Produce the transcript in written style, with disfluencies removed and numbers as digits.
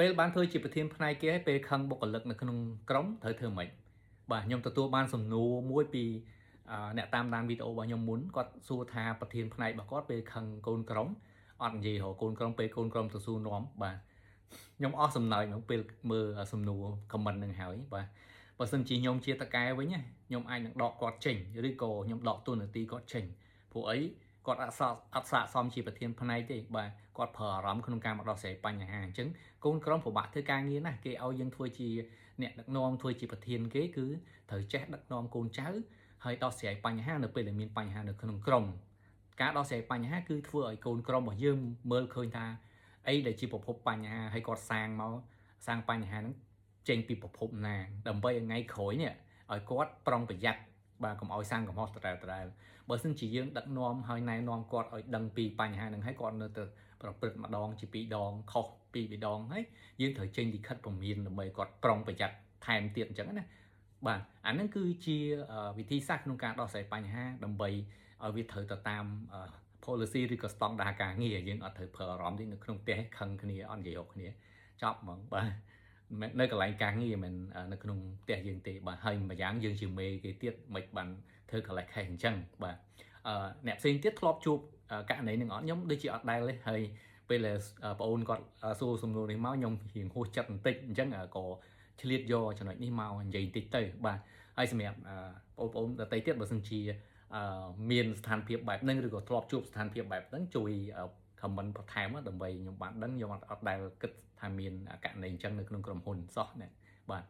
ពេលបានធ្វើជាប្រធានផ្នែកគេឲ្យពេលខឹងបុគ្គលិកនៅក្នុងក្រុមត្រូវធ្វើម៉េចបាទខ្ញុំទទួលបានសំណួរមួយពីអ្នកតាមដានវីដេអូរបស់ខ្ញុំមុនគាត់សួរថាប្រធានផ្នែករបស់គាត់ពេលខឹងកូនក្រុមអត់និយាយរកកូនក្រុមពេលកូនក្រុមទៅសួរនាំបាទខ្ញុំអស់សំណើចហ្នឹងពេលមើលសំណួរ comment នឹងហើយបាទបើសិនជាខ្ញុំជាតកែវិញខ្ញុំអាចនឹងដកគាត់ចេញឬក៏ខ្ញុំដកតួនាទីគាត់ចេញព្រោះអីគាត់អត់ស័ក្តិសមជាប្រធានផ្នែកទេបាទគាត់ប្រើអារម្មណ៍ក្នុងការមកដោះស្រាយបញ្ហាអញ្ចឹងកូនក្រុមពិបាកធ្វើការងារណាស់គេឲ្យយើងធ្វើជាអ្នកដឹកនាំធ្វើជាប្រធានគេគឺត្រូវចេះដឹកនាំកូនចៅហើយដោះស្រាយបញ្ហានៅពេលដែលមានបញ្ហានៅក្នុងក្រុមការដោះស្រាយបញ្ហាគឺធ្វើឲ្យកូនក្រុមរបស់យើងមើលឃើញថាអីដែលជាប្រភពបញ្ហាហើយគាត់សាងបញ្ហាហ្នឹងចេញពីប្រភពណាដើម្បីឲ្យថ្ងៃក្រោយនេះឲ្យគាត់ប្រុងប្រយ័ត្នបាទកុំឲ្យសាងកំហុសត្រែលបើមិនជាយើងដឹកនាំហើយណែនាំគាត់ឲ្យដឹងពីបញ្ហាហ្នឹងហើយគាត់នៅទៅប្រព្រឹត្តម្ដងជា2ដងខុស2ដងហើយយើងត្រូវចេញលិខិតពមៀនដើម្បីគាត់ប្រុងប្រយ័ត្នថែមទៀតអញ្ចឹងណាបាទអាហ្នឹងគឺជាវិធីសាស្ត្រក្នុងការដោះស្រាយបញ្ហាដើម្បីឲ្យវាត្រូវទៅតាម policy ឬក៏ស្តង់ដារការងារយើងអត់ត្រូវប្រើអារម្មណ៍ទេនៅក្នុងផ្ទះខឹងគ្នាអត់និយាយរកគ្នាចប់ហ្មងបាទនៅកន្លែងការងារមិននៅក្នុងផ្ទះយើងទេបាទហើយម្យ៉ាងយើងជាមេគេទៀតមិនបានធ្វើកលេសខេះអញ្ចឹងបាទអ្នកផ្សេងទៀតធ្លាប់ជួបករណីនឹងអត់ខ្ញុំដូចជាអត់ដែលទេហើយពេលបងអូនគាត់សួរសំណួរនេះមកខ្ញុំរៀងហួសចិត្តបន្តិចអញ្ចឹងក៏ឆ្លៀតយកចំណុចនេះមកនិយាយបន្តិចទៅបាទហើយសម្រាប់បងប្អូនដទៃទៀតបើសិនជាមានស្ថានភាពបែបហ្នឹងឬក៏ធ្លាប់ជួបស្ថានភាពបែបហ្នឹងជួយ comment បន្ថែមដើម្បីខ្ញុំបានដឹងខ្ញុំអត់ដែលគិតថាមានករណីអញ្ចឹងនៅក្នុងក្រុមហ៊ុនសោះណាបាទ